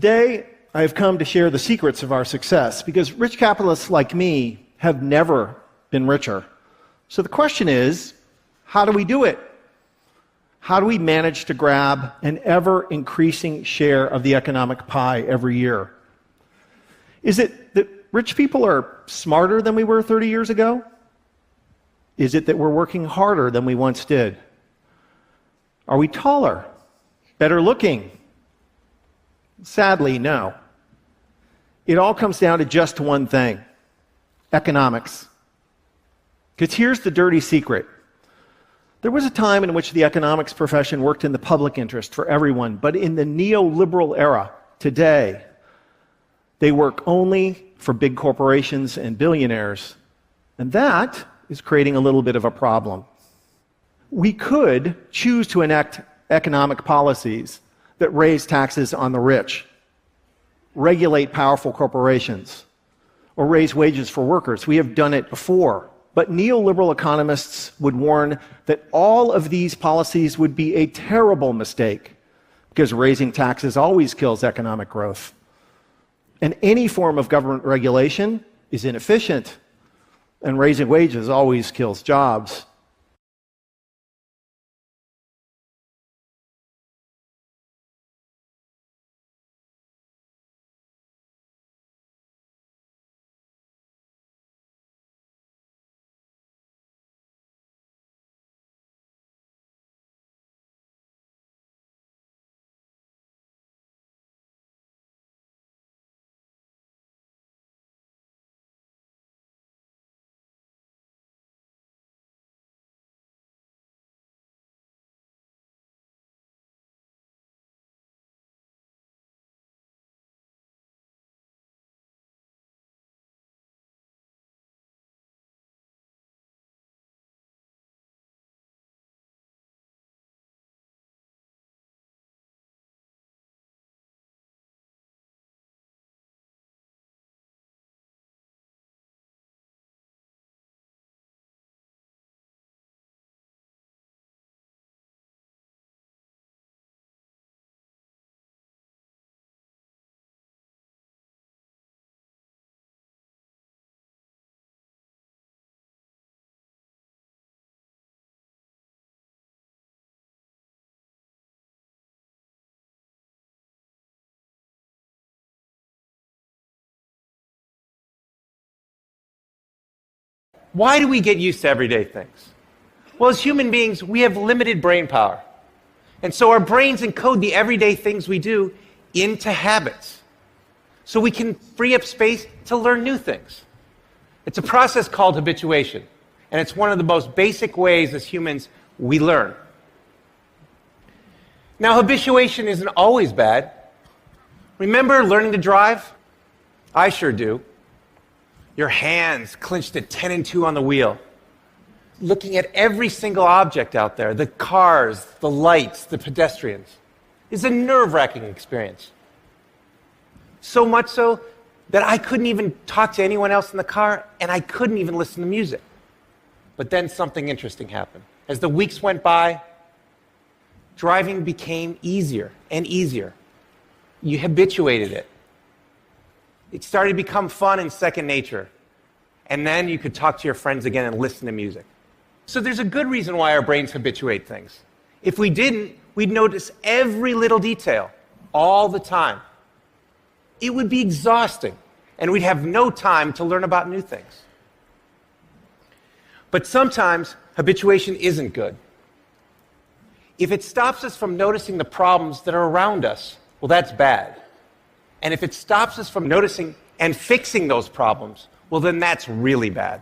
Today, I have come to share the secrets of our success, because rich capitalists like me have never been richer. So the question is, how do we do it? How do we manage to grab an ever-increasing share of the economic pie every year? Is it that rich people are smarter than we were 30 years ago? Is it that we're working harder than we once did? Are we taller? Better looking? Sadly, no. It all comes down to just one thing: economics. Because here's the dirty secret. There was a time in which the economics profession worked in the public interest for everyone, but in the neoliberal era, today, they work only for big corporations and billionaires. And that is creating a little bit of a problem. We could choose to enact economic policies that raise taxes on the rich, regulate powerful corporations, or raise wages for workers. We have done it before. But neoliberal economists would warn that all of these policies would be a terrible mistake, because raising taxes always kills economic growth. And any form of government regulation is inefficient, and raising wages always kills jobs. Why do we get used to everyday things? Well, as human beings, we have limited brain power. And so our brains encode the everyday things we do into habits, so we can free up space to learn new things. It's a process called habituation, and it's one of the most basic ways as humans we learn. Now, habituation isn't always bad. Remember learning to drive? I sure do. Your hands clenched at 10 and 2 on the wheel, looking at every single object out there, the cars, the lights, the pedestrians, is a nerve-wracking experience. So much so that I couldn't even talk to anyone else in the car, and I couldn't even listen to music. But then something interesting happened. As the weeks went by, driving became easier and easier. You habituated it. It started to become fun and second nature. And then you could talk to your friends again and listen to music. So there's a good reason why our brains habituate things. If we didn't, we'd notice every little detail all the time. It would be exhausting, and we'd have no time to learn about new things. But sometimes habituation isn't good. If it stops us from noticing the problems that are around us, well, that's bad. And if it stops us from noticing and fixing those problems, well, then that's really bad.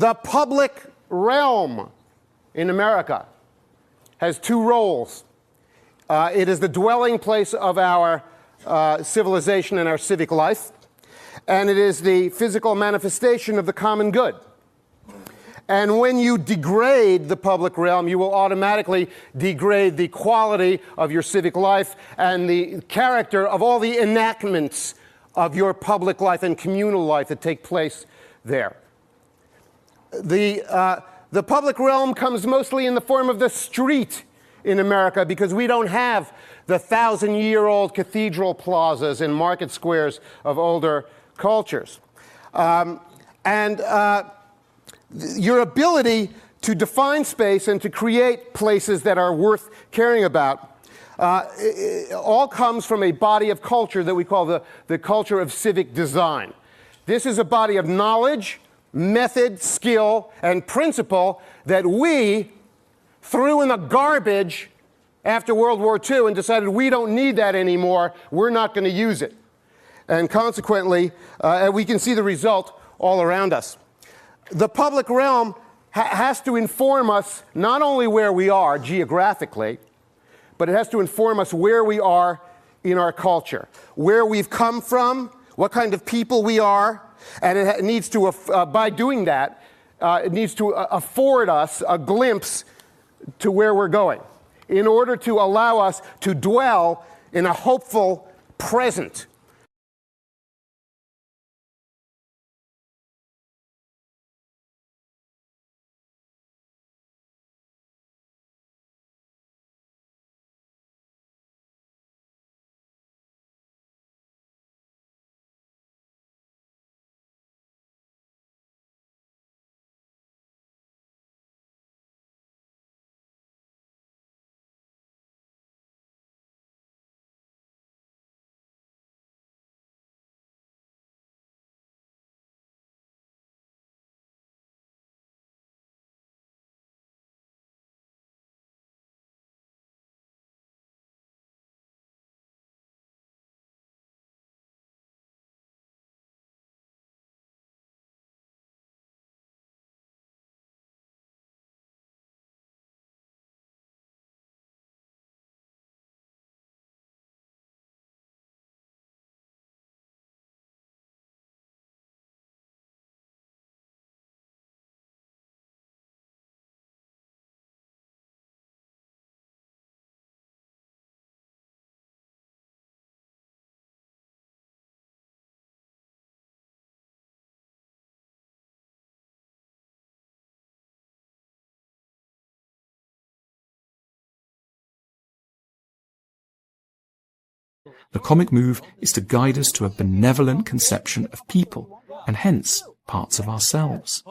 The public realm in America has two roles. It is the dwelling place of our civilization and our civic life, and it is the physical manifestation of the common good. And when you degrade the public realm, you will automatically degrade the quality of your civic life and the character of all the enactments of your public life and communal life that take place there. The public realm comes mostly in the form of the street in America because we don't have the 1,000-year-old cathedral plazas and market squares of older cultures. Your ability to define space and to create places that are worth caring about all comes from a body of culture that we call the culture of civic design. This is a body of knowledge, method, skill, and principle that we threw in the garbage after World War II and decided we don't need that anymore, we're not going to use it. And consequently, we can see the result all around us. The public realm has to inform us not only where we are geographically, but it has to inform us where we are in our culture, where we've come from, what kind of people we are, and it needs to, by doing that, it needs to afford us a glimpse to where we're going in order to allow us to dwell in a hopeful present. The comic move is to guide us to a benevolent conception of people, and hence parts of ourselves.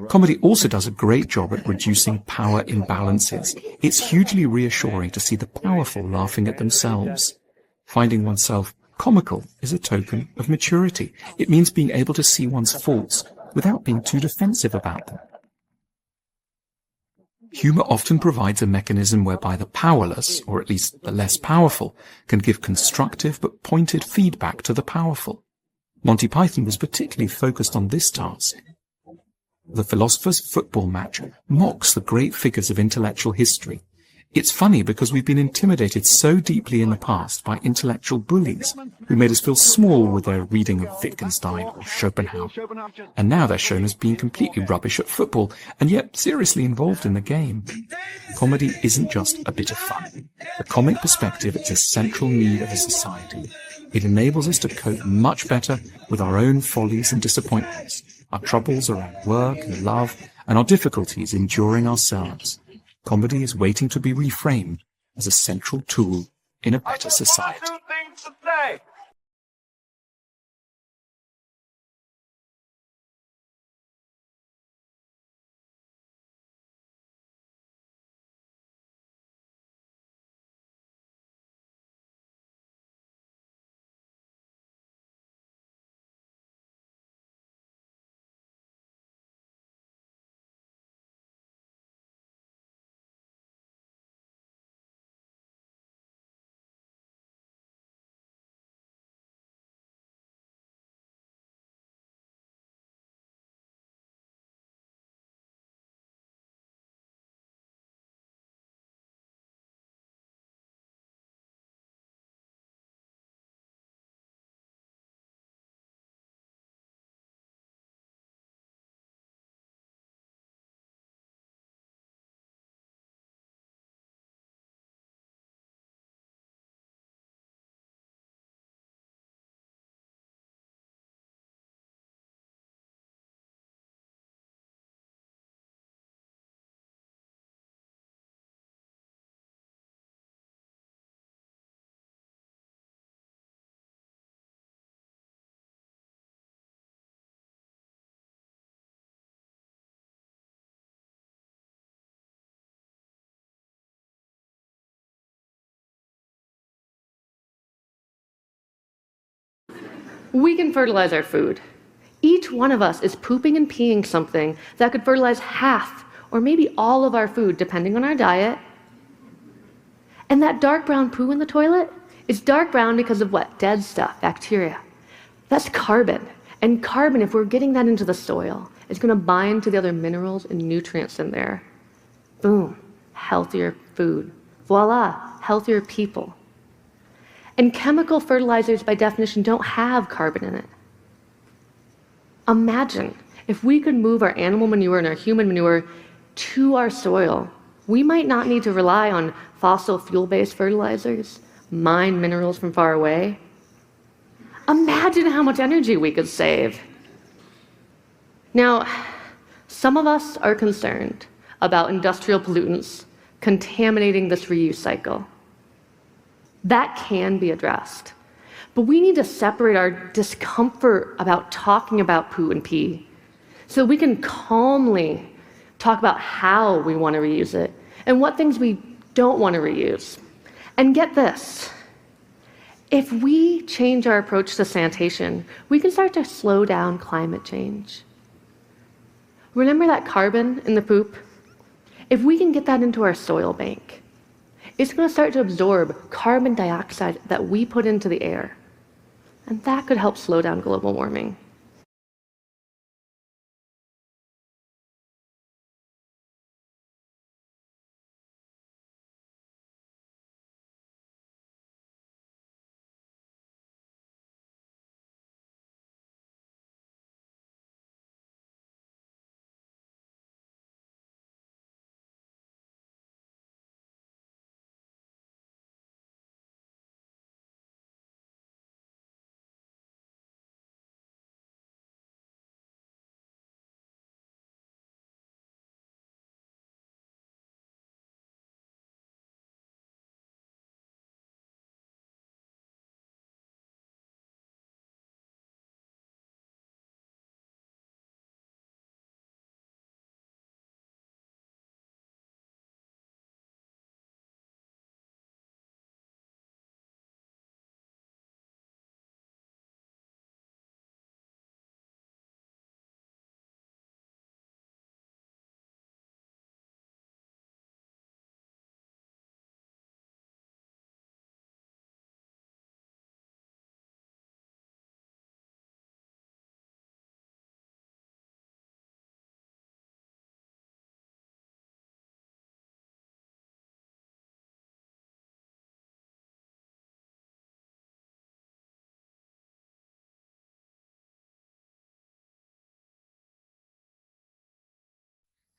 Comedy also does a great job at reducing power imbalances. It's hugely reassuring to see the powerful laughing at themselves. Finding oneself comical is a token of maturity. It means being able to see one's faults without being too defensive about them. Humor often provides a mechanism whereby the powerless, or at least the less powerful, can give constructive but pointed feedback to the powerful. Monty Python was particularly focused on this task. The Philosopher's Football match mocks the great figures of intellectual history. It's funny because we've been intimidated so deeply in the past by intellectual bullies who made us feel small with their reading of Wittgenstein or Schopenhauer. And now they're shown as being completely rubbish at football and yet seriously involved in the game. Comedy isn't just a bit of fun. The comic perspective is a central need of a society. It enables us to cope much better with our own follies and disappointments, our troubles around work and love, and our difficulties enduring ourselves. Comedy is waiting to be reframed as a central tool in a better society. we can fertilize our food. Each one of us is pooping and peeing something that could fertilize half or maybe all of our food, depending on our diet. And that dark brown poo in the toilet is dark brown because of what? Dead stuff, bacteria. That's carbon. And carbon, if we're getting that into the soil, is going to bind to the other minerals and nutrients in there. Boom, healthier food. Voila, healthier people. And chemical fertilizers, by definition, don't have carbon in it. Imagine if we could move our animal manure and our human manure to our soil. We might not need to rely on fossil fuel-based fertilizers, mine minerals from far away. Imagine how much energy we could save. Now, some of us are concerned about industrial pollutants contaminating this reuse cycle. That can be addressed. But we need to separate our discomfort about talking about poo and pee so we can calmly talk about how we want to reuse it and what things we don't want to reuse. And get this, if we change our approach to sanitation, we can start to slow down climate change. Remember that carbon in the poop? If we can get that into our soil bank, it's going to start to absorb carbon dioxide that we put into the air. And that could help slow down global warming.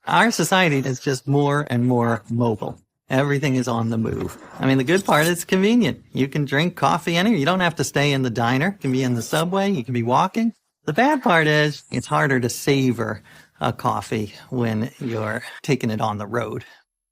Our society is just more and more mobile. Everything is on the move. I mean, the good part is convenient. You can drink coffee anywhere. You don't have to stay in the diner. You can be in the subway. You can be walking. The bad part is it's harder to savor a coffee when you're taking it on the road.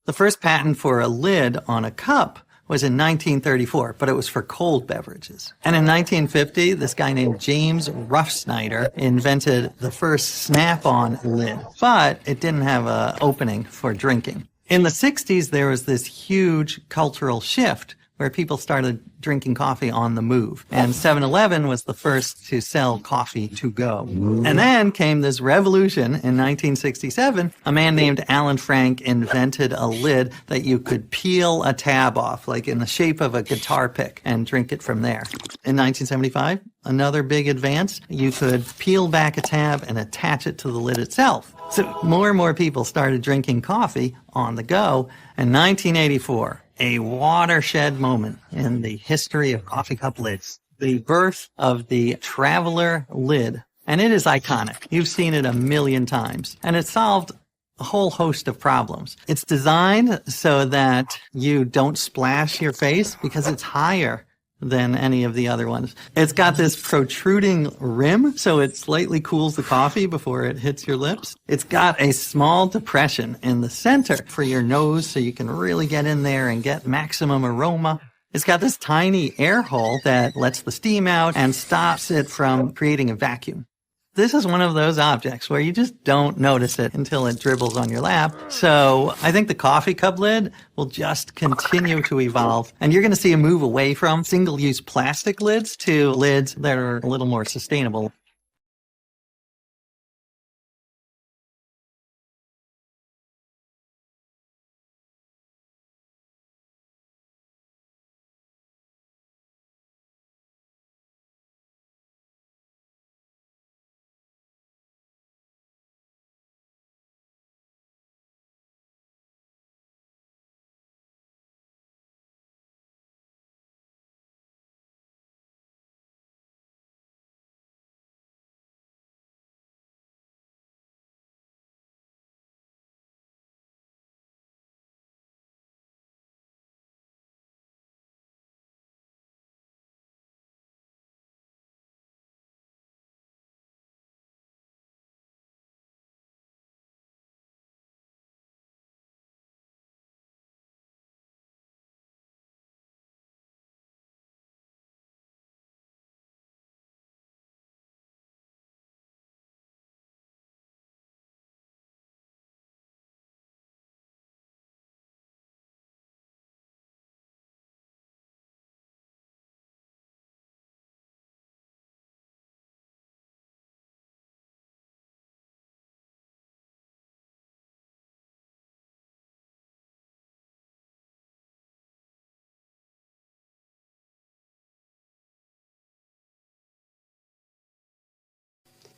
The first patent for a lid on a cup was in 1934, but it was for cold beverages. And in 1950, this guy named James Ruff-Snyder invented the first snap-on lid, but it didn't have an opening for drinking. In the 60s, there was this huge cultural shift where people started drinking coffee on the move. And 7-Eleven was the first to sell coffee to go. And then came this revolution in 1967. A man named Alan Frank invented a lid that you could peel a tab off, like in the shape of a guitar pick, and drink it from there. In 1975, another big advance, you could peel back a tab and attach it to the lid itself. So more and more people started drinking coffee on the go. In 1984, a watershed moment in the history of coffee cup lids, the birth of the Traveler lid. And it is iconic. You've seen it a million times. And it solved a whole host of problems. It's designed so that you don't splash your face because it's higher than any of the other ones. It's got this protruding rim, so it slightly cools the coffee before it hits your lips. It's got a small depression in the center for your nose, so you can really get in there and get maximum aroma. It's got this tiny air hole that lets the steam out and stops it from creating a vacuum. This is one of those objects where you just don't notice it until it dribbles on your lap. So I think the coffee cup lid will just continue to evolve. And you're going to see a move away from single-use plastic lids to lids that are a little more sustainable.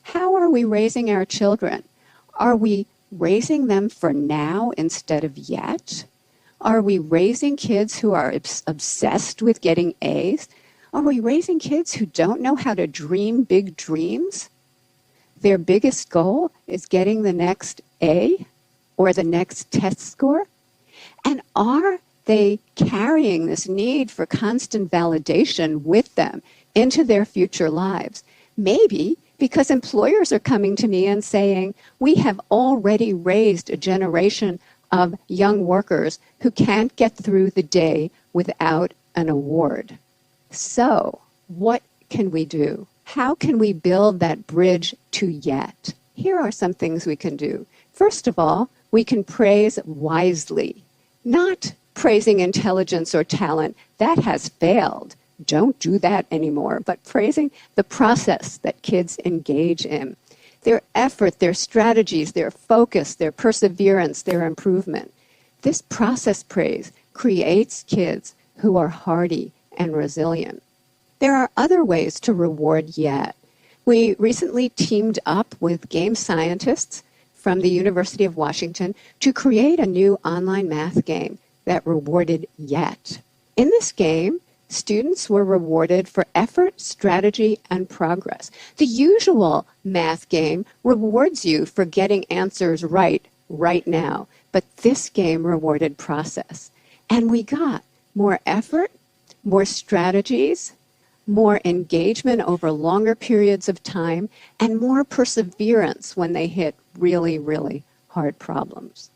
How are we raising our children? Are we raising them for now instead of yet? Are we raising kids who are obsessed with getting A's? Are we raising kids who don't know how to dream big dreams? Their biggest goal is getting the next A or the next test score? And are they carrying this need for constant validation with them into their future lives? Maybe because employers are coming to me and saying, we have already raised a generation of young workers who can't get through the day without an award. So, what can we do? How can we build that bridge to yet? Here are some things we can do. First of all, we can praise wisely, not praising intelligence or talent. That has failed. Don't do that anymore, but praising the process that kids engage in, their effort, their strategies, their focus, their perseverance, their improvement. This process praise creates kids who are hardy and resilient. There are other ways to reward yet. We recently teamed up with game scientists from the University of Washington to create a new online math game that rewarded yet. In this game, students were rewarded for effort, strategy, and progress. The usual math game rewards you for getting answers right now, but this game rewarded process. And we got more effort, more strategies, more engagement over longer periods of time, and more perseverance when they hit really, really hard problems.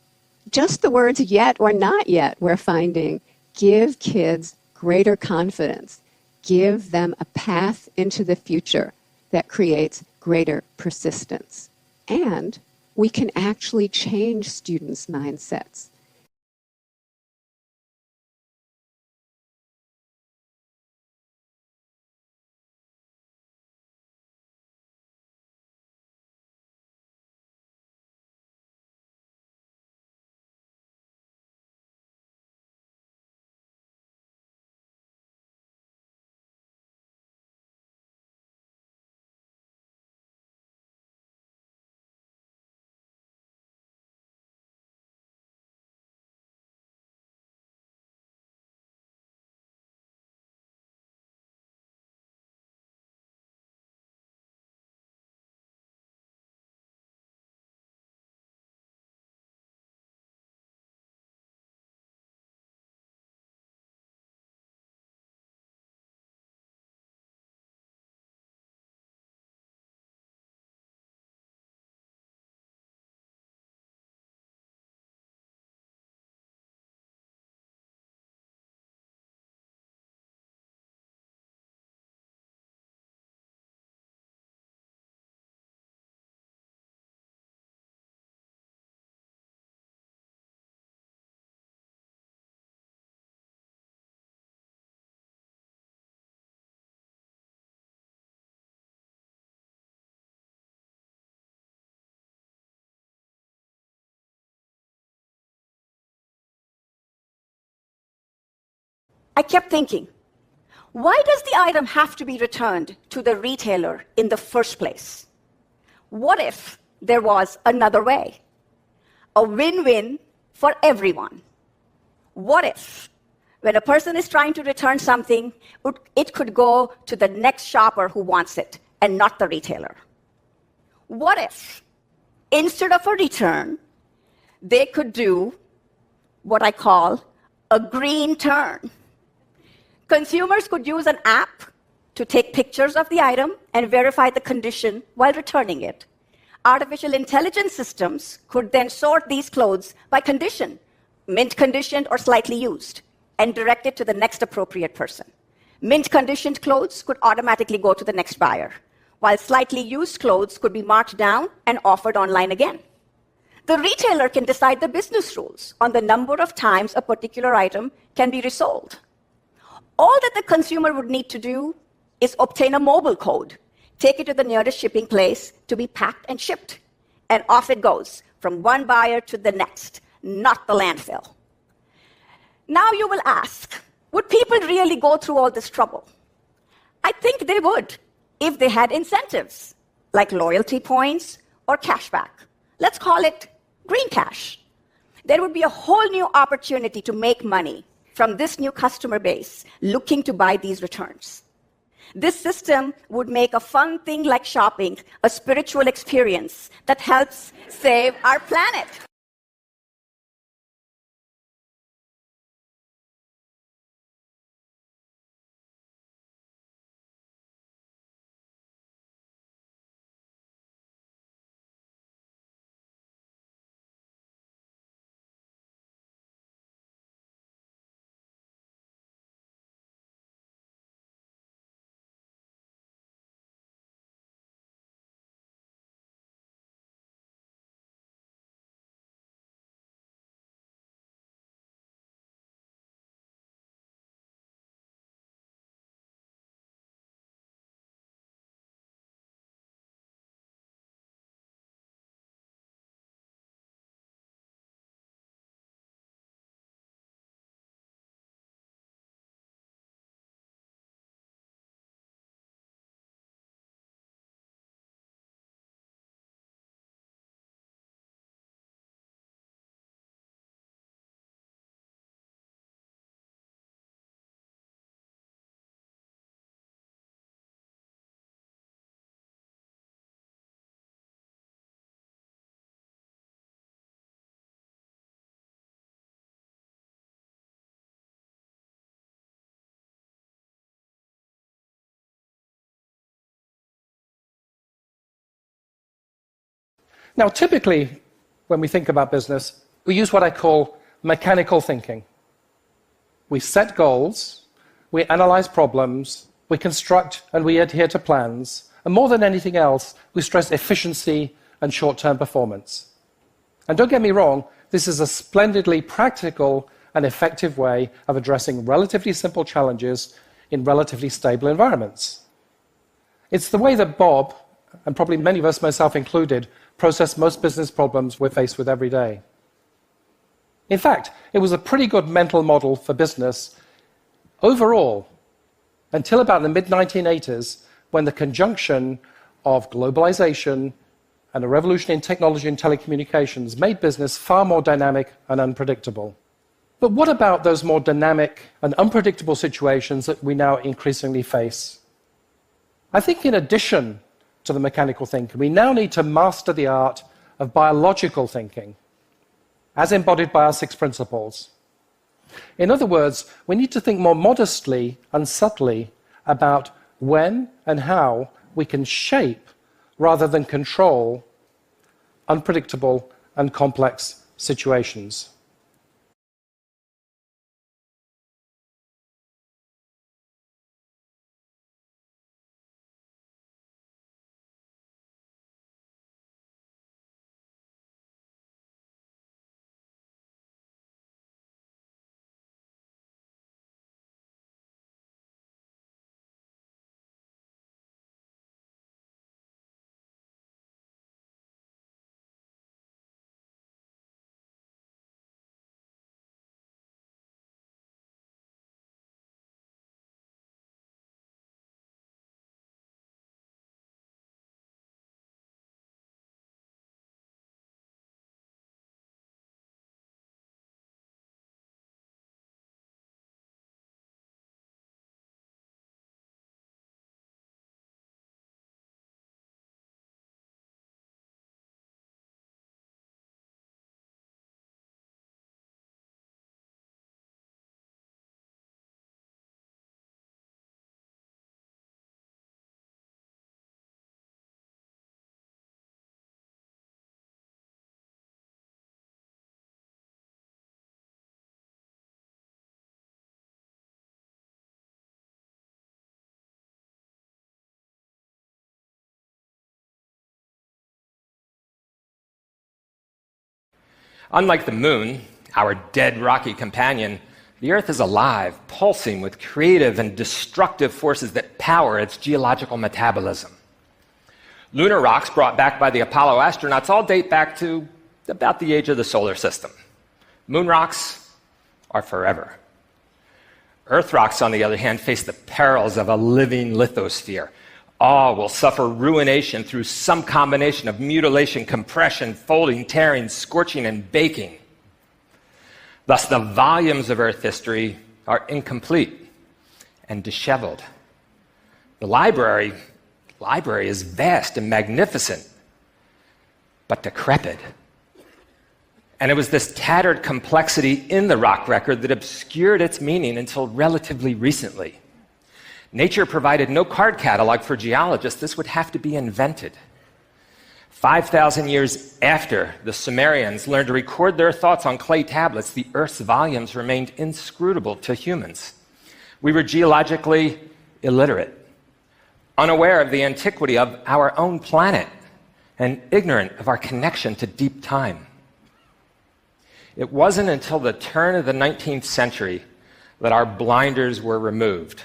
Just the words yet or not yet, we're finding, give kids greater confidence, give them a path into the future that creates greater persistence. And we can actually change students' mindsets. I kept thinking, why does the item have to be returned to the retailer in the first place? What if there was another way? A win-win for everyone. What if, when a person is trying to return something, it could go to the next shopper who wants it and not the retailer? What if, instead of a return, they could do what I call a green turn? Consumers could use an app to take pictures of the item and verify the condition while returning it. Artificial intelligence systems could then sort these clothes by condition, mint conditioned or slightly used, and direct it to the next appropriate person. Mint conditioned clothes could automatically go to the next buyer, while slightly used clothes could be marked down and offered online again. The retailer can decide the business rules on the number of times a particular item can be resold. All that the consumer would need to do is obtain a mobile code, take it to the nearest shipping place to be packed and shipped, and off it goes from one buyer to the next, not the landfill. Now you will ask, would people really go through all this trouble? I think they would, if they had incentives, like loyalty points or cashback. Let's call it green cash. There would be a whole new opportunity to make money from this new customer base looking to buy these returns. This system would make a fun thing like shopping a spiritual experience that helps save our planet. Now, typically, when we think about business, we use what I call mechanical thinking. We set goals, we analyze problems, we construct and we adhere to plans, and more than anything else, we stress efficiency and short-term performance. And don't get me wrong, this is a splendidly practical and effective way of addressing relatively simple challenges in relatively stable environments. It's the way that Bob, and probably many of us, myself included, process most business problems we're faced with every day. In fact, it was a pretty good mental model for business overall until about the mid-1980s, when the conjunction of globalization and a revolution in technology and telecommunications made business far more dynamic and unpredictable. But what about those more dynamic and unpredictable situations that we now increasingly face? I think in addition to the mechanical thinking, we now need to master the art of biological thinking, as embodied by our 6 principles. In other words, we need to think more modestly and subtly about when and how we can shape, rather than control, unpredictable and complex situations. Unlike the moon, our dead rocky companion, the Earth is alive, pulsing with creative and destructive forces that power its geological metabolism. Lunar rocks brought back by the Apollo astronauts all date back to about the age of the solar system. Moon rocks are forever. Earth rocks, on the other hand, face the perils of a living lithosphere. All will suffer ruination through some combination of mutilation, compression, folding, tearing, scorching, and baking. Thus, the volumes of Earth history are incomplete and disheveled. The library is vast and magnificent, but decrepit. And it was this tattered complexity in the rock record that obscured its meaning until relatively recently. Nature provided no card catalog for geologists. This would have to be invented. 5,000 years after the Sumerians learned to record their thoughts on clay tablets, the Earth's volumes remained inscrutable to humans. We were geologically illiterate, unaware of the antiquity of our own planet, and ignorant of our connection to deep time. It wasn't until the turn of the 19th century that our blinders were removed.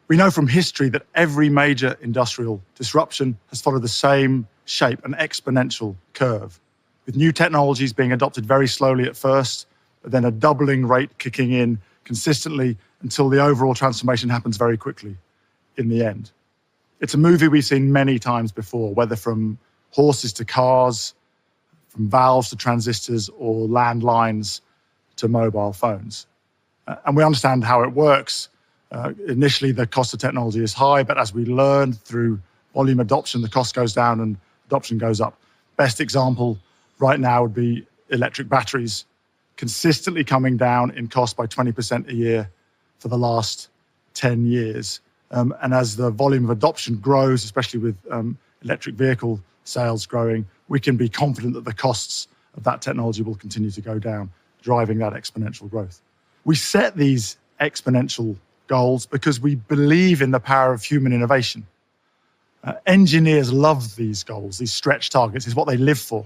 We know from history that every major industrial disruption has followed the same shape, an exponential curve, with new technologies being adopted very slowly at first, but then a doubling rate kicking in consistently until the overall transformation happens very quickly in the end. It's a movie we've seen many times before, whether from horses to cars, from valves to transistors, or landlines to mobile phones. And we understand how it works. Initially, the cost of technology is high, but as we learn through volume adoption, the cost goes down and adoption goes up. Best example right now would be electric batteries, consistently coming down in cost by 20% a year for the last 10 years. And as the volume of adoption grows, especially with electric vehicle sales growing, we can be confident that the costs of that technology will continue to go down, driving that exponential growth. We set these exponential goals because we believe in the power of human innovation. Engineers love these goals, these stretch targets. It's what they live for.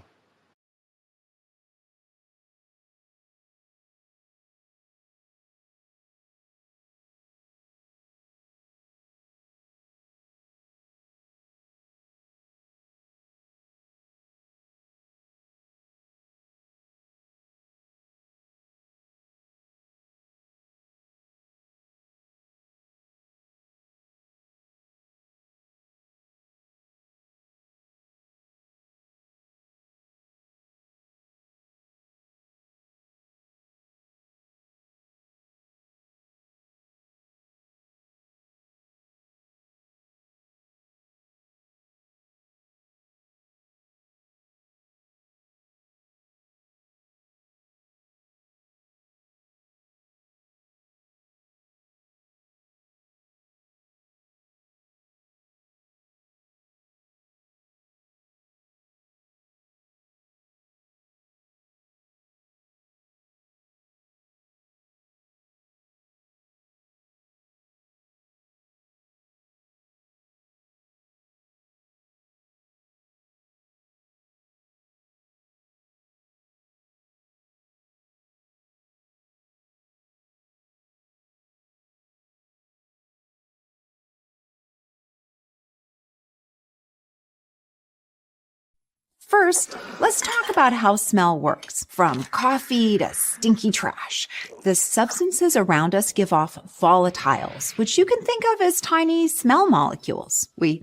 First, let's talk about how smell works. From coffee to stinky trash, the substances around us give off volatiles, which you can think of as tiny smell molecules. We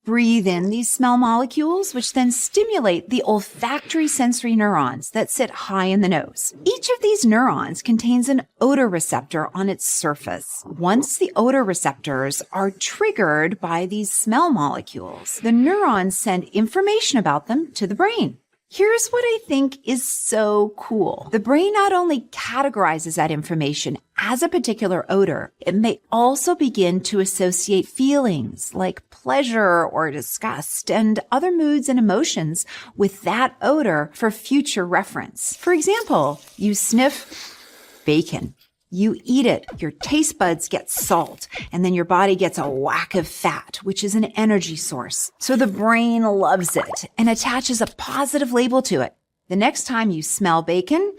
breathe in these smell molecules, which then stimulate the olfactory sensory neurons that sit high in the nose. Each of these neurons contains an odor receptor on its surface. Once the odor receptors are triggered by these smell molecules, the neurons send information about them to the brain. Here's what I think is so cool. The brain not only categorizes that information as a particular odor, it may also begin to associate feelings like pleasure or disgust and other moods and emotions with that odor for future reference. For example, you sniff bacon. You eat it, your taste buds get salt, and then your body gets a whack of fat, which is an energy source. So the brain loves it and attaches a positive label to it. The next time you smell bacon,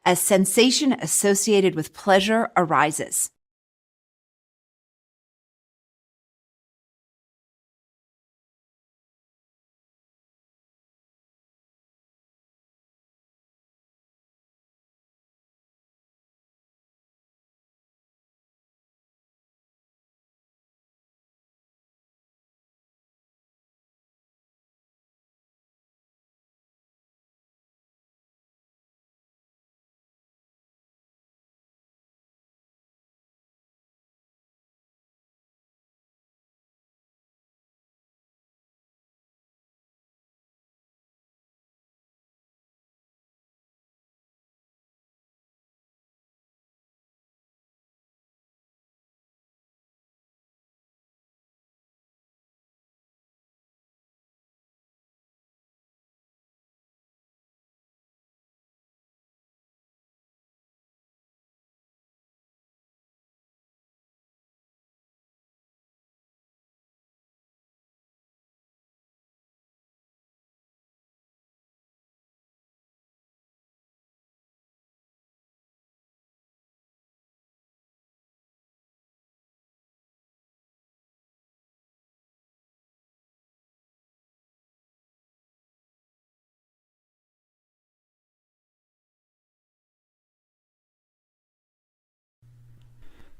a sensation associated with pleasure arises.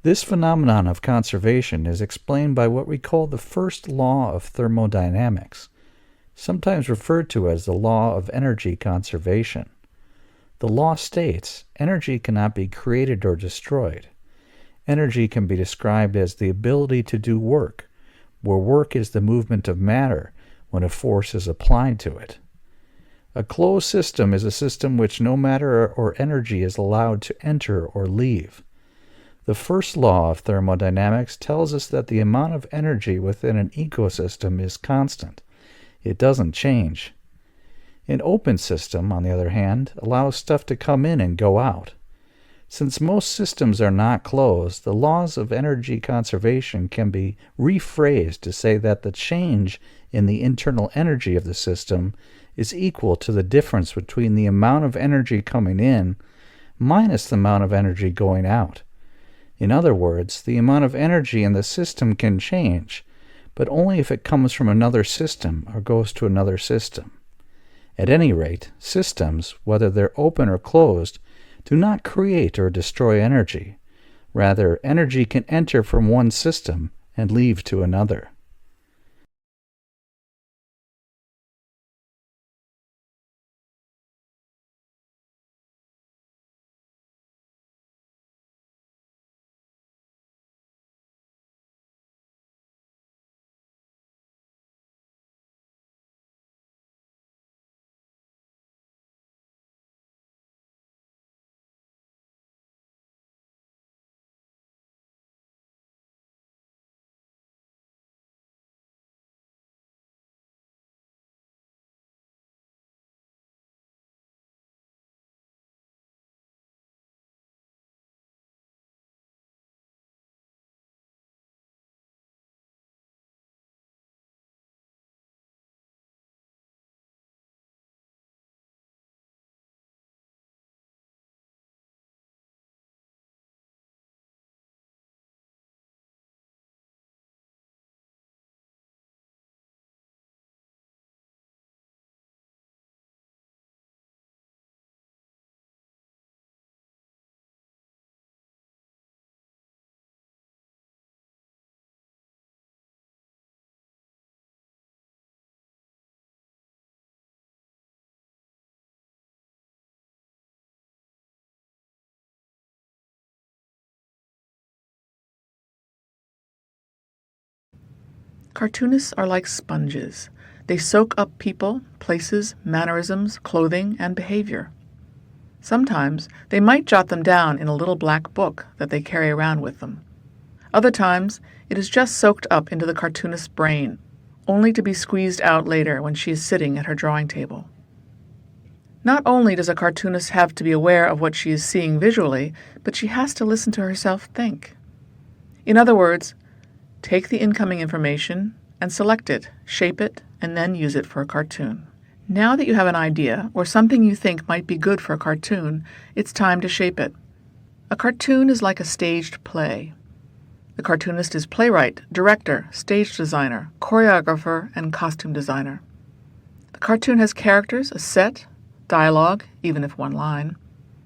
This phenomenon of conservation is explained by what we call the first law of thermodynamics, sometimes referred to as the law of energy conservation. The law states energy cannot be created or destroyed. Energy can be described as the ability to do work, where work is the movement of matter when a force is applied to it. A closed system is a system which no matter or energy is allowed to enter or leave. The first law of thermodynamics tells us that the amount of energy within an ecosystem is constant. It doesn't change. An open system, on the other hand, allows stuff to come in and go out. Since most systems are not closed, the laws of energy conservation can be rephrased to say that the change in the internal energy of the system is equal to the difference between the amount of energy coming in minus the amount of energy going out. In other words, the amount of energy in the system can change, but only if it comes from another system or goes to another system. At any rate, systems, whether they're open or closed, do not create or destroy energy. Rather, energy can enter from one system and leave to another. Cartoonists are like sponges. They soak up people, places, mannerisms, clothing, and behavior. Sometimes they might jot them down in a little black book that they carry around with them. Other times it is just soaked up into the cartoonist's brain, only to be squeezed out later when she is sitting at her drawing table. Not only does a cartoonist have to be aware of what she is seeing visually, but she has to listen to herself think. In other words, take the incoming information and select it, shape it, and then use it for a cartoon. Now that you have an idea or something you think might be good for a cartoon, it's time to shape it. A cartoon is like a staged play. The cartoonist is playwright, director, stage designer, choreographer, and costume designer. The cartoon has characters, a set, dialogue, even if one line,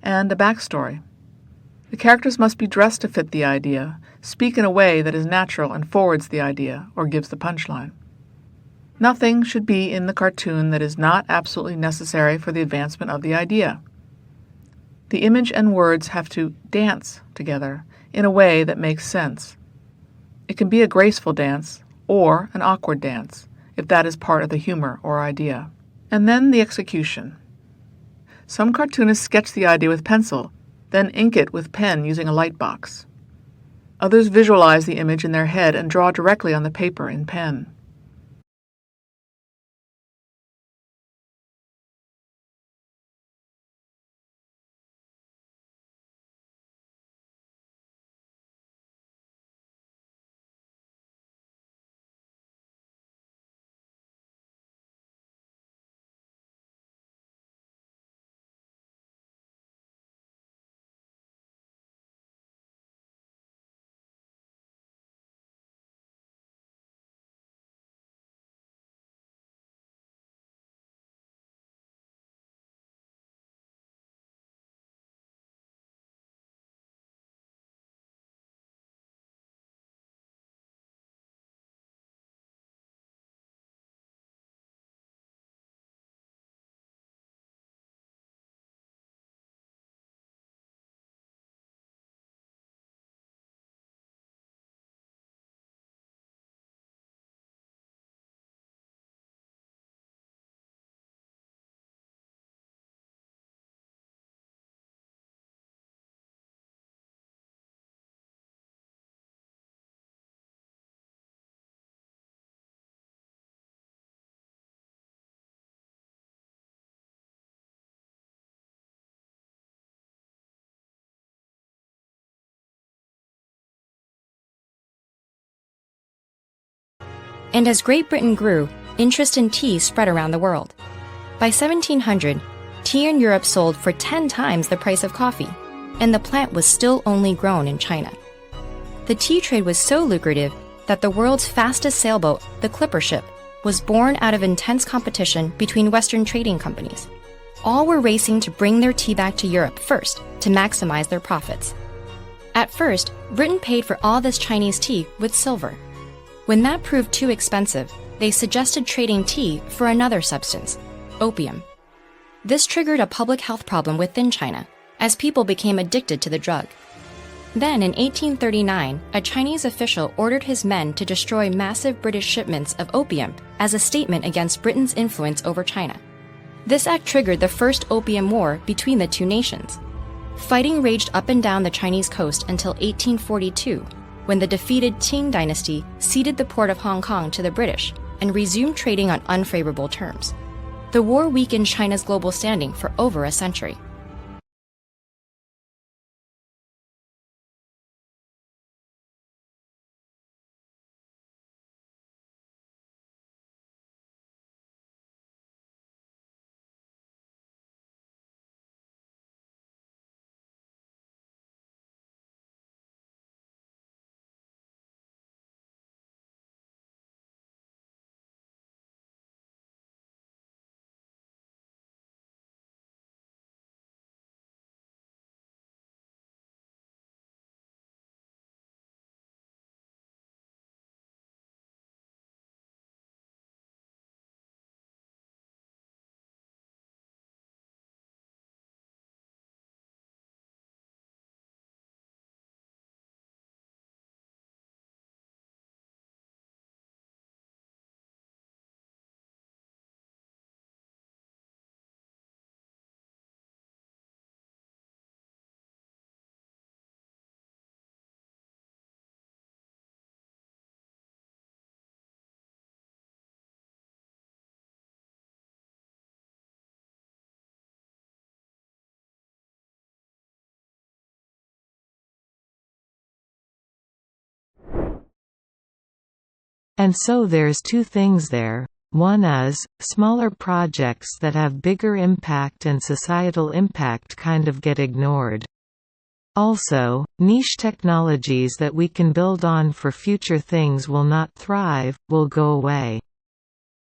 and a backstory. The characters must be dressed to fit the idea, speak in a way that is natural and forwards the idea or gives the punchline. Nothing should be in the cartoon that is not absolutely necessary for the advancement of the idea. The image and words have to dance together in a way that makes sense. It can be a graceful dance or an awkward dance, if that is part of the humor or idea. And then the execution. Some cartoonists sketch the idea with pencil, then ink it with pen using a light box. Others visualize the image in their head and draw directly on the paper in pen. And as Great Britain grew, interest in tea spread around the world. By 1700, tea in Europe sold for 10 times the price of coffee, and the plant was still only grown in China. The tea trade was so lucrative that the world's fastest sailboat, the clipper ship, was born out of intense competition between Western trading companies. All were racing to bring their tea back to Europe first to maximize their profits. At first, Britain paid for all this Chinese tea with silver. When that proved too expensive, they suggested trading tea for another substance, opium. This triggered a public health problem within China, as people became addicted to the drug. Then, in 1839, a Chinese official ordered his men to destroy massive British shipments of opium as a statement against Britain's influence over China. This act triggered the First Opium War between the two nations. Fighting raged up and down the Chinese coast until 1842, when the defeated Qing dynasty ceded the port of Hong Kong to the British and resumed trading on unfavorable terms. The war weakened China's global standing for over a century. And so there's two things there. One is, smaller projects that have bigger impact and societal impact kind of get ignored. Also, niche technologies that we can build on for future things will not thrive, will go away.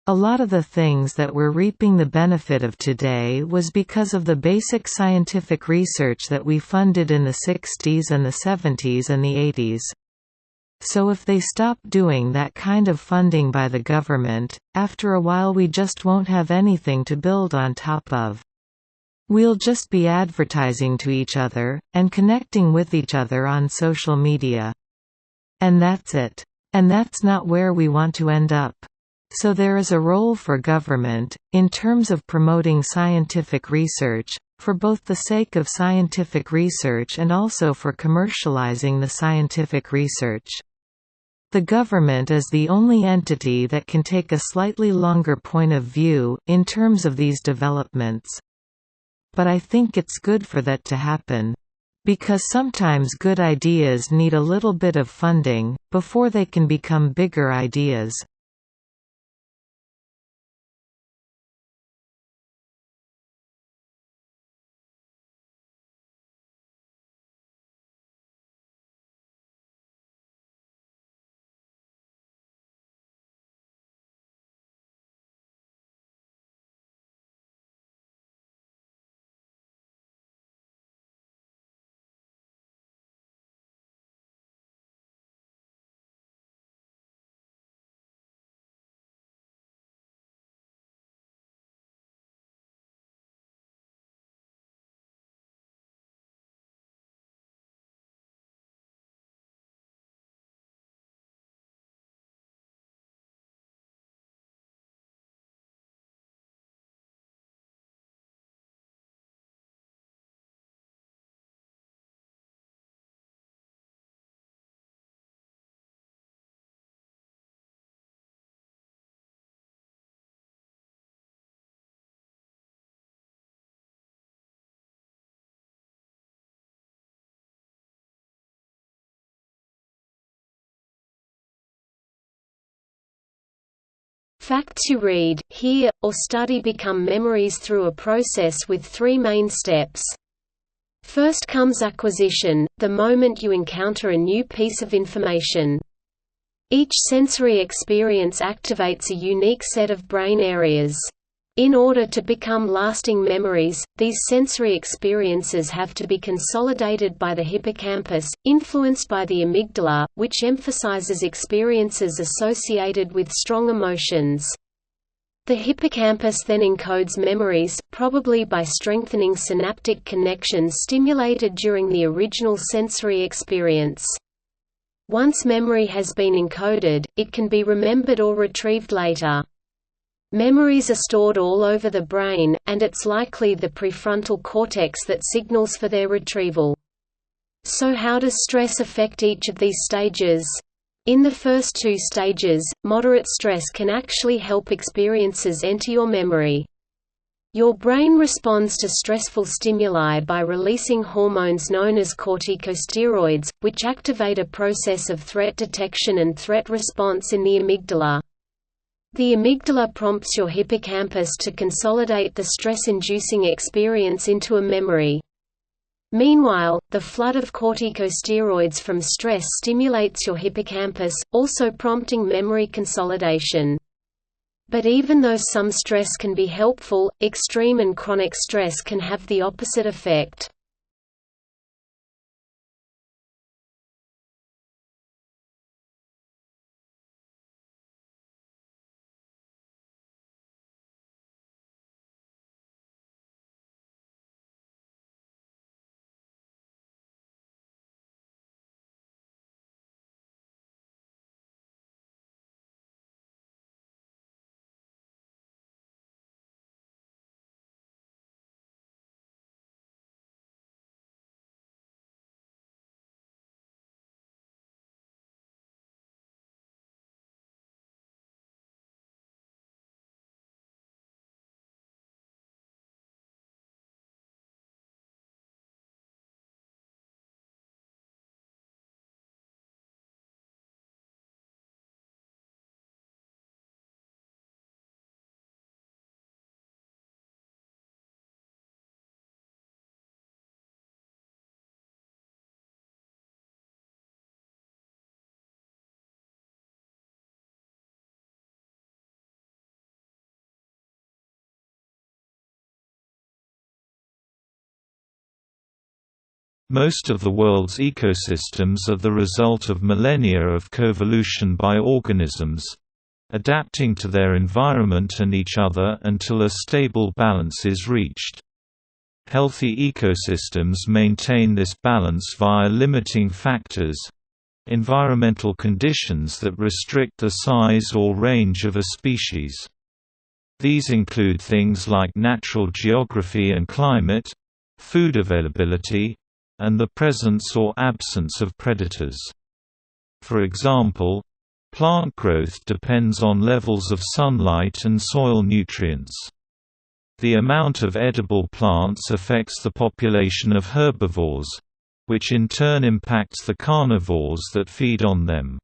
A lot of the things that we're reaping the benefit of today was because of the basic scientific research that we funded in the 60s and the 70s and the 80s. So if they stop doing that kind of funding by the government, after a while we just won't have anything to build on top of. We'll just be advertising to each other, and connecting with each other on social media. And that's it. And that's not where we want to end up. So there is a role for government, in terms of promoting scientific research, for both the sake of scientific research and also for commercializing the scientific research. The government is the only entity that can take a slightly longer point of view, in terms of these developments. But I think it's good for that to happen. Because sometimes good ideas need a little bit of funding, before they can become bigger ideas. Facts you read, hear, or study become memories through a process with three main steps. First comes acquisition, the moment you encounter a new piece of information. Each sensory experience activates a unique set of brain areas. In order to become lasting memories, these sensory experiences have to be consolidated by the hippocampus, influenced by the amygdala, which emphasizes experiences associated with strong emotions. The hippocampus then encodes memories, probably by strengthening synaptic connections stimulated during the original sensory experience. Once memory has been encoded, it can be remembered or retrieved later. Memories are stored all over the brain, and it's likely the prefrontal cortex that signals for their retrieval. So how does stress affect each of these stages? In the first two stages, moderate stress can actually help experiences enter your memory. Your brain responds to stressful stimuli by releasing hormones known as corticosteroids, which activate a process of threat detection and threat response in the amygdala. The amygdala prompts your hippocampus to consolidate the stress-inducing experience into a memory. Meanwhile, the flood of corticosteroids from stress stimulates your hippocampus, also prompting memory consolidation. But even though some stress can be helpful, extreme and chronic stress can have the opposite effect. Most of the world's ecosystems are the result of millennia of coevolution by organisms, adapting to their environment and each other until a stable balance is reached. Healthy ecosystems maintain this balance via limiting factors, environmental conditions that restrict the size or range of a species. These include things like natural geography and climate, food availability, and the presence or absence of predators. For example, plant growth depends on levels of sunlight and soil nutrients. The amount of edible plants affects the population of herbivores, which in turn impacts the carnivores that feed on them.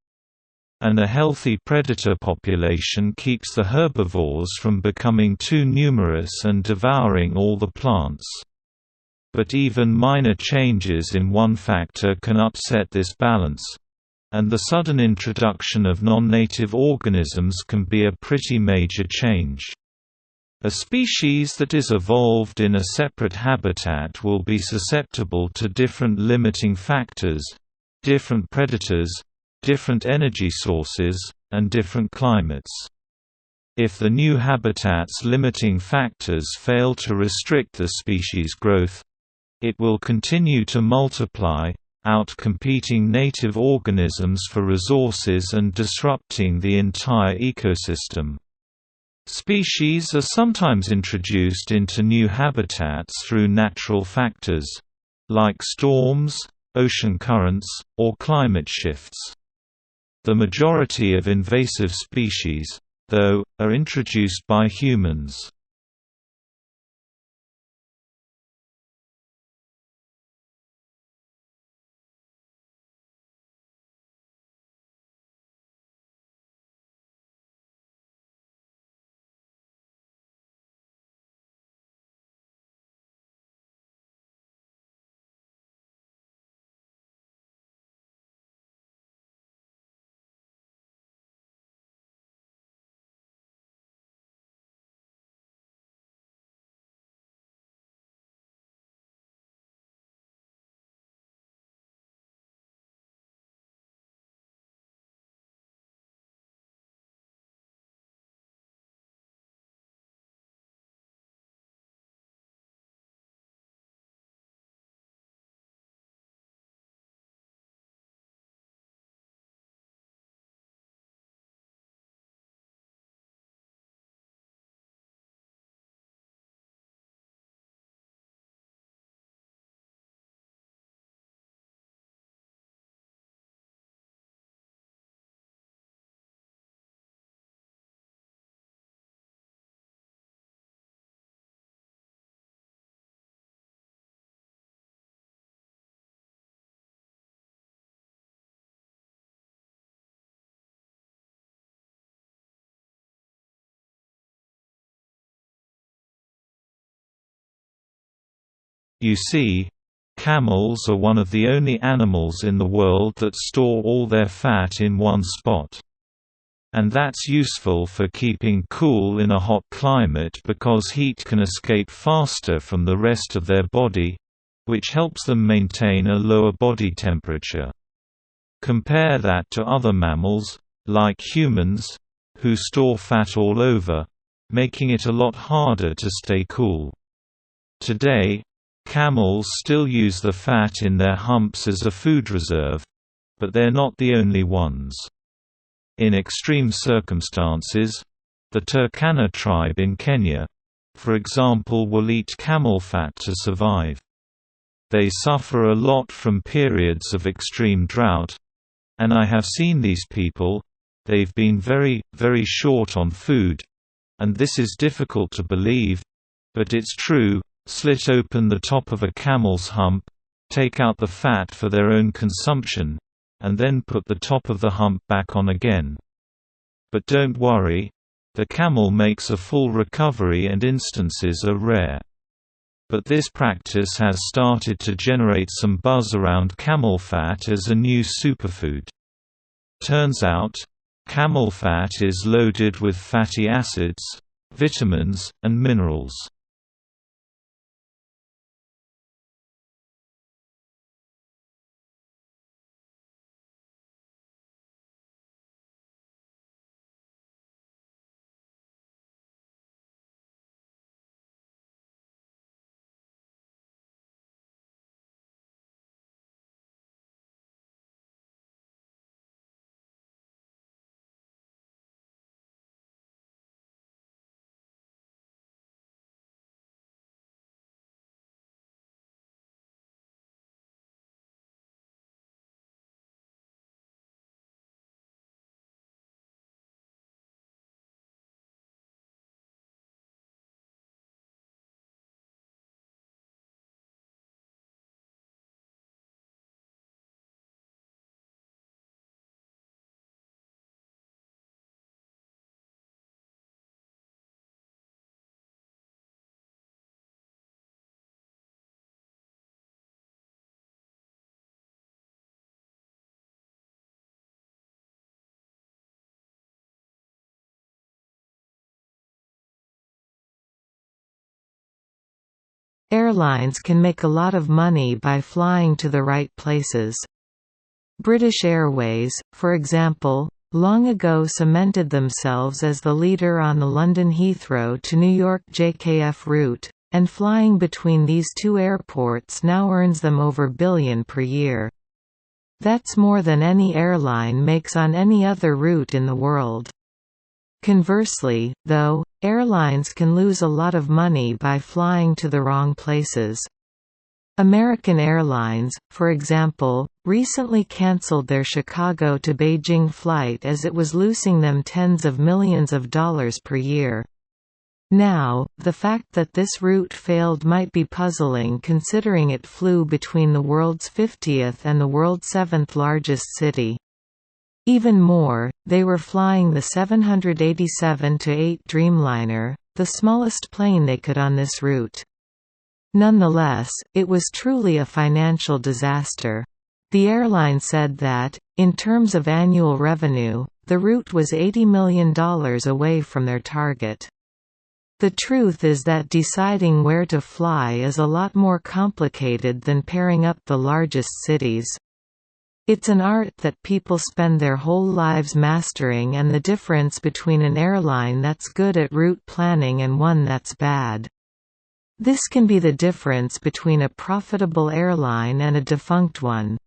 And a healthy predator population keeps the herbivores from becoming too numerous and devouring all the plants. But even minor changes in one factor can upset this balance, and the sudden introduction of non-native organisms can be a pretty major change. A species that is evolved in a separate habitat will be susceptible to different limiting factors, different predators, different energy sources, and different climates. If the new habitat's limiting factors fail to restrict the species' growth, it will continue to multiply, out-competing native organisms for resources and disrupting the entire ecosystem. Species are sometimes introduced into new habitats through natural factors, like storms, ocean currents, or climate shifts. The majority of invasive species, though, are introduced by humans. You see, camels are one of the only animals in the world that store all their fat in one spot. And that's useful for keeping cool in a hot climate because heat can escape faster from the rest of their body, which helps them maintain a lower body temperature. Compare that to other mammals, like humans, who store fat all over, making it a lot harder to stay cool. Today, camels still use the fat in their humps as a food reserve, but they're not the only ones. In extreme circumstances, the Turkana tribe in Kenya, for example, will eat camel fat to survive. They suffer a lot from periods of extreme drought, and I have seen these people. They've been very, very short on food, and this is difficult to believe, but it's true. Slit open the top of a camel's hump, take out the fat for their own consumption, and then put the top of the hump back on again. But don't worry, the camel makes a full recovery and instances are rare. But this practice has started to generate some buzz around camel fat as a new superfood. Turns out, camel fat is loaded with fatty acids, vitamins, and minerals. Airlines can make a lot of money by flying to the right places. British Airways, for example, long ago cemented themselves as the leader on the London Heathrow to New York JKF route, and flying between these two airports now earns them over $1 billion per year. That's more than any airline makes on any other route in the world. Conversely, though, airlines can lose a lot of money by flying to the wrong places. American Airlines, for example, recently canceled their Chicago to Beijing flight as it was losing them tens of millions of dollars per year. Now, the fact that this route failed might be puzzling considering it flew between the world's 50th and the world's 7th largest city. Even more, they were flying the 787-8 Dreamliner, the smallest plane they could on this route. Nonetheless, it was truly a financial disaster. The airline said that, in terms of annual revenue, the route was $80 million away from their target. The truth is that deciding where to fly is a lot more complicated than pairing up the largest cities. It's an art that people spend their whole lives mastering, and the difference between an airline that's good at route planning and one that's bad. This can be the difference between a profitable airline and a defunct one.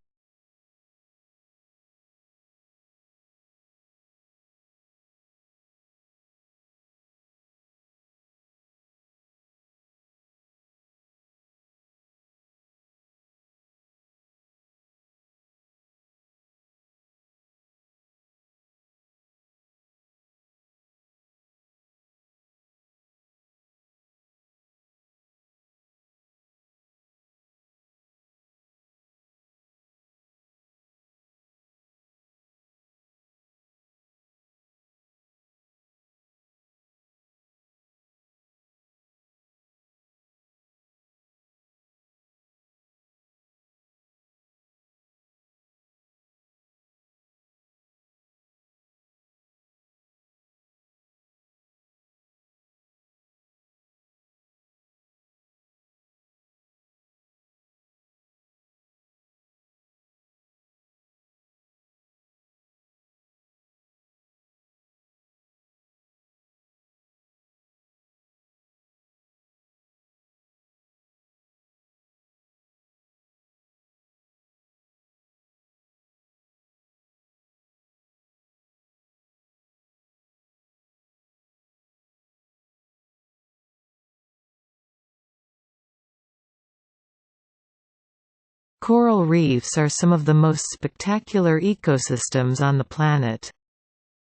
Coral reefs are some of the most spectacular ecosystems on the planet.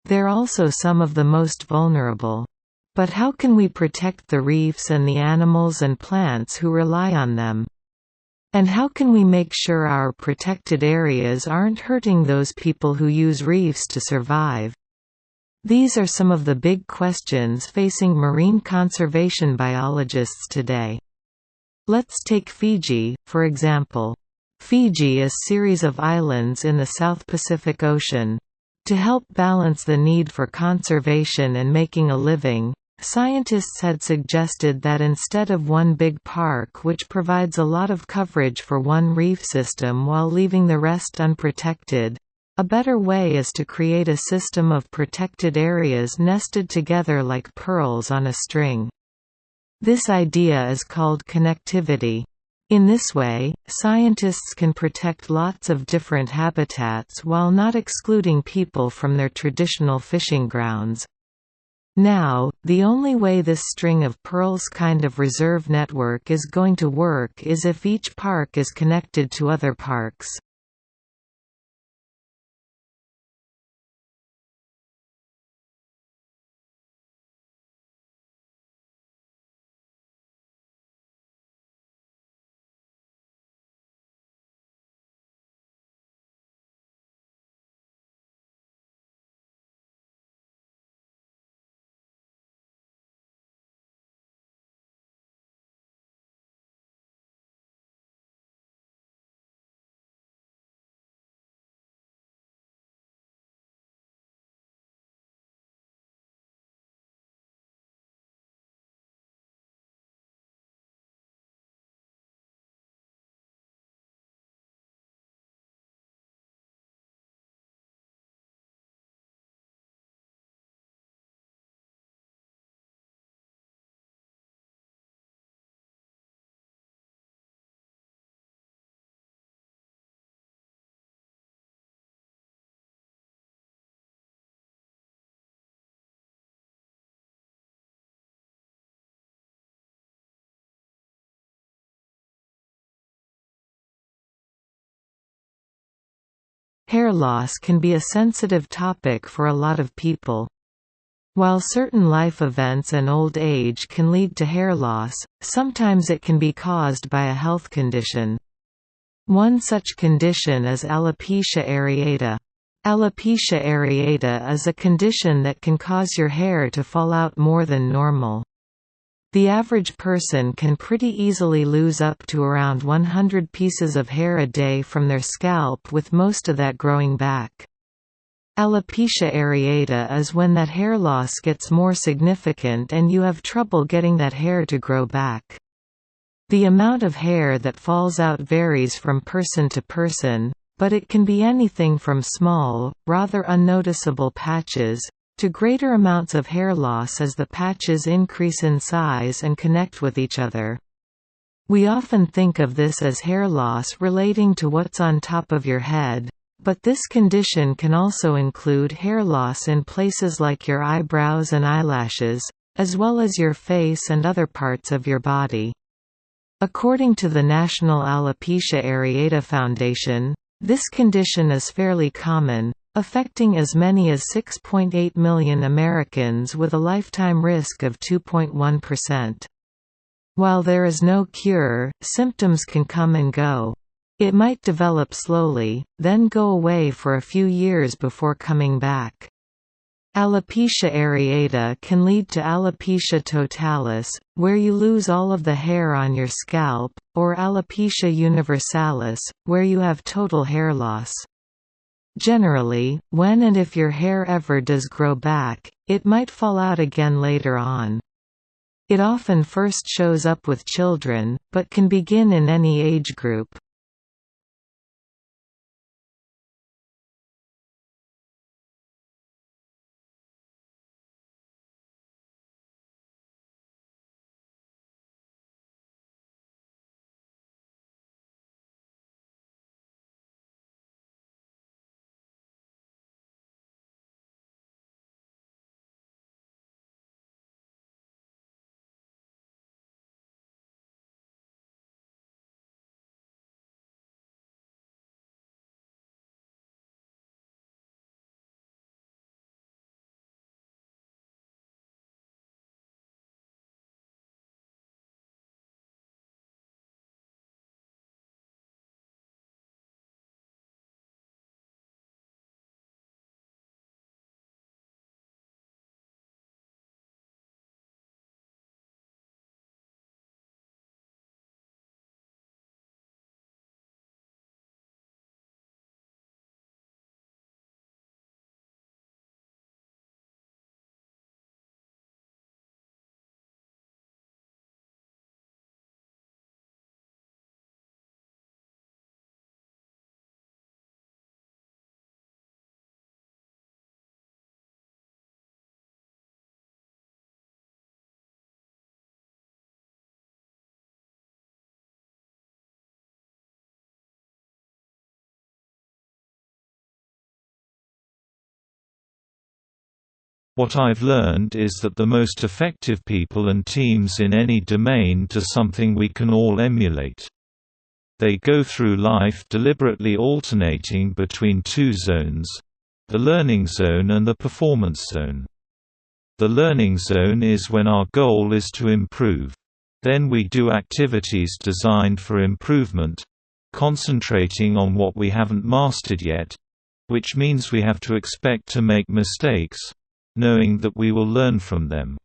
They're also some of the most vulnerable. But how can we protect the reefs and the animals and plants who rely on them? And how can we make sure our protected areas aren't hurting those people who use reefs to survive? These are some of the big questions facing marine conservation biologists today. Let's take Fiji, for example. Fiji is a series of islands in the South Pacific Ocean. To help balance the need for conservation and making a living, scientists had suggested that instead of one big park which provides a lot of coverage for one reef system while leaving the rest unprotected, a better way is to create a system of protected areas nested together like pearls on a string. This idea is called connectivity. In this way, scientists can protect lots of different habitats while not excluding people from their traditional fishing grounds. Now, the only way this string of pearls kind of reserve network is going to work is if each park is connected to other parks. Hair loss can be a sensitive topic for a lot of people. While certain life events and old age can lead to hair loss, sometimes it can be caused by a health condition. One such condition is alopecia areata. Alopecia areata is a condition that can cause your hair to fall out more than normal. The average person can pretty easily lose up to around 100 pieces of hair a day from their scalp, with most of that growing back. Alopecia areata is when that hair loss gets more significant and you have trouble getting that hair to grow back. The amount of hair that falls out varies from person to person, but it can be anything from small, rather unnoticeable patches, to greater amounts of hair loss as the patches increase in size and connect with each other. We often think of this as hair loss relating to what's on top of your head, but this condition can also include hair loss in places like your eyebrows and eyelashes, as well as your face and other parts of your body. According to the National Alopecia Areata Foundation, this condition is fairly common, affecting as many as 6.8 million Americans with a lifetime risk of 2.1%. While there is no cure, symptoms can come and go. It might develop slowly, then go away for a few years before coming back. Alopecia areata can lead to alopecia totalis, where you lose all of the hair on your scalp, or alopecia universalis, where you have total hair loss. Generally, when and if your hair ever does grow back, it might fall out again later on. It often first shows up with children, but can begin in any age group. What I've learned is that the most effective people and teams in any domain do something we can all emulate. They go through life deliberately alternating between two zones: the learning zone and the performance zone. The learning zone is when our goal is to improve. Then we do activities designed for improvement, concentrating on what we haven't mastered yet, which means we have to expect to make mistakes, knowing that we will learn from them.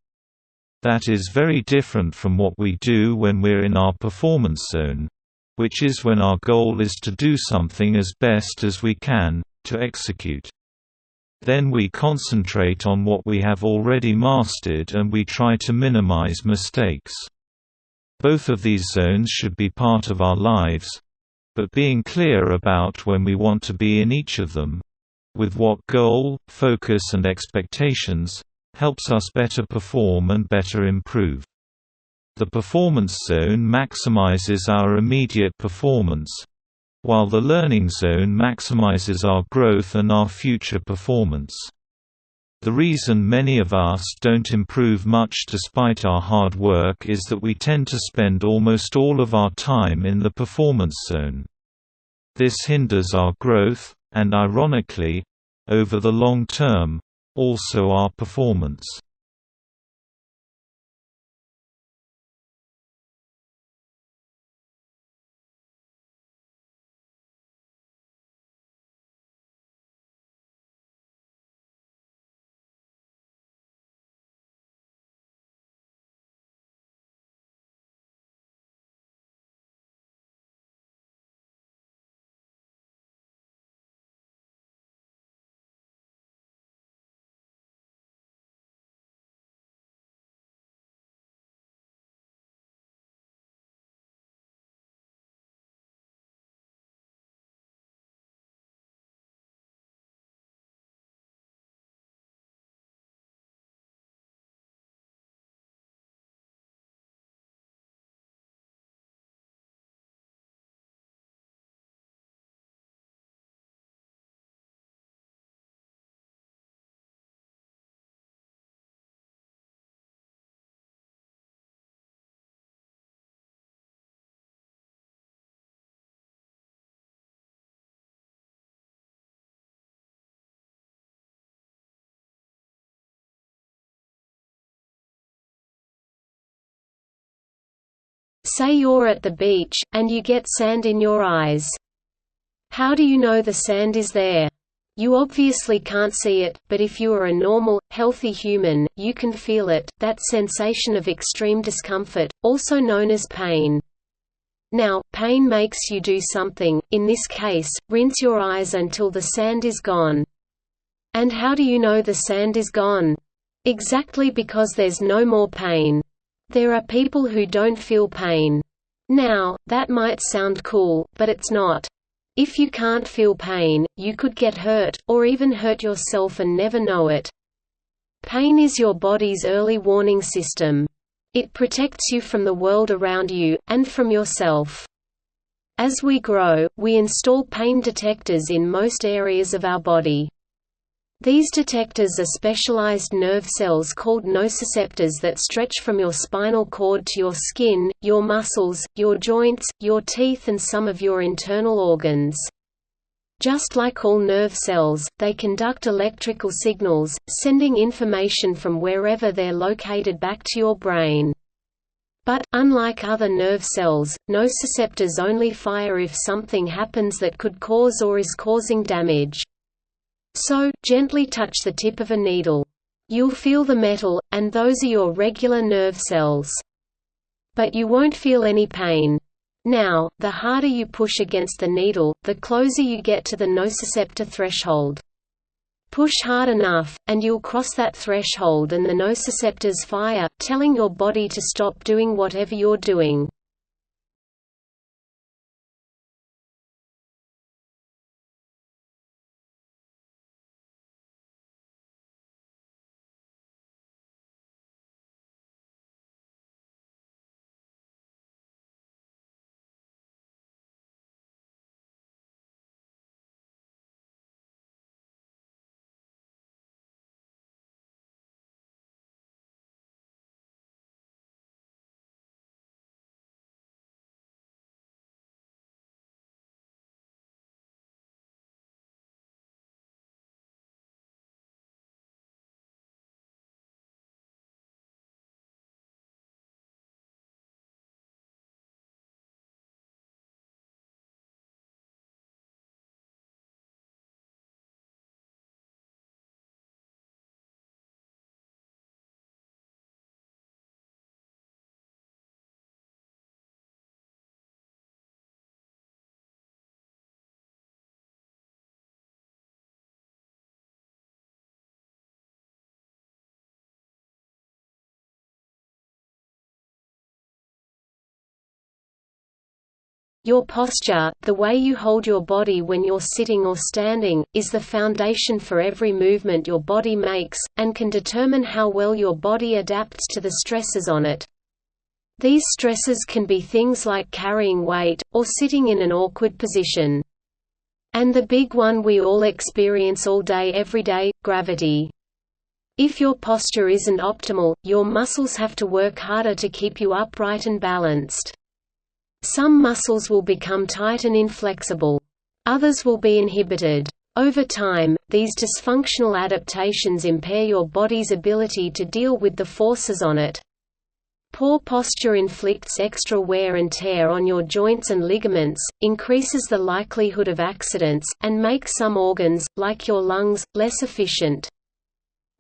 That is very different from what we do when we're in our performance zone, which is when our goal is to do something as best as we can, to execute. Then we concentrate on what we have already mastered and we try to minimize mistakes. Both of these zones should be part of our lives, but being clear about when we want to be in each of them, with what goal, focus and expectations, helps us better perform and better improve. The performance zone maximizes our immediate performance, while the learning zone maximizes our growth and our future performance. The reason many of us don't improve much despite our hard work is that we tend to spend almost all of our time in the performance zone. This hinders our growth, and ironically, over the long term, also our performance. Say you're at the beach, and you get sand in your eyes. How do you know the sand is there? You obviously can't see it, but if you are a normal, healthy human, you can feel it, that sensation of extreme discomfort, also known as pain. Now, pain makes you do something, in this case, rinse your eyes until the sand is gone. And how do you know the sand is gone? Exactly because there's no more pain. There are people who don't feel pain. Now, that might sound cool, but it's not. If you can't feel pain, you could get hurt, or even hurt yourself and never know it. Pain is your body's early warning system. It protects you from the world around you, and from yourself. As we grow, we install pain detectors in most areas of our body. These detectors are specialized nerve cells called nociceptors that stretch from your spinal cord to your skin, your muscles, your joints, your teeth and some of your internal organs. Just like all nerve cells, they conduct electrical signals, sending information from wherever they're located back to your brain. But, unlike other nerve cells, nociceptors only fire if something happens that could cause or is causing damage. So, gently touch the tip of a needle. You'll feel the metal, and those are your regular nerve cells. But you won't feel any pain. Now, the harder you push against the needle, the closer you get to the nociceptor threshold. Push hard enough, and you'll cross that threshold and the nociceptors fire, telling your body to stop doing whatever you're doing. Your posture, the way you hold your body when you're sitting or standing, is the foundation for every movement your body makes, and can determine how well your body adapts to the stresses on it. These stresses can be things like carrying weight, or sitting in an awkward position. And the big one we all experience all day every day, gravity. If your posture isn't optimal, your muscles have to work harder to keep you upright and balanced. Some muscles will become tight and inflexible. Others will be inhibited. Over time, these dysfunctional adaptations impair your body's ability to deal with the forces on it. Poor posture inflicts extra wear and tear on your joints and ligaments, increases the likelihood of accidents, and makes some organs, like your lungs, less efficient.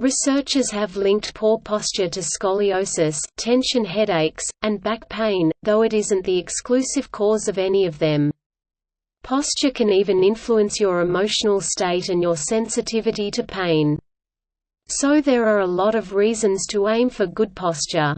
Researchers have linked poor posture to scoliosis, tension headaches, and back pain, though it isn't the exclusive cause of any of them. Posture can even influence your emotional state and your sensitivity to pain. So there are a lot of reasons to aim for good posture.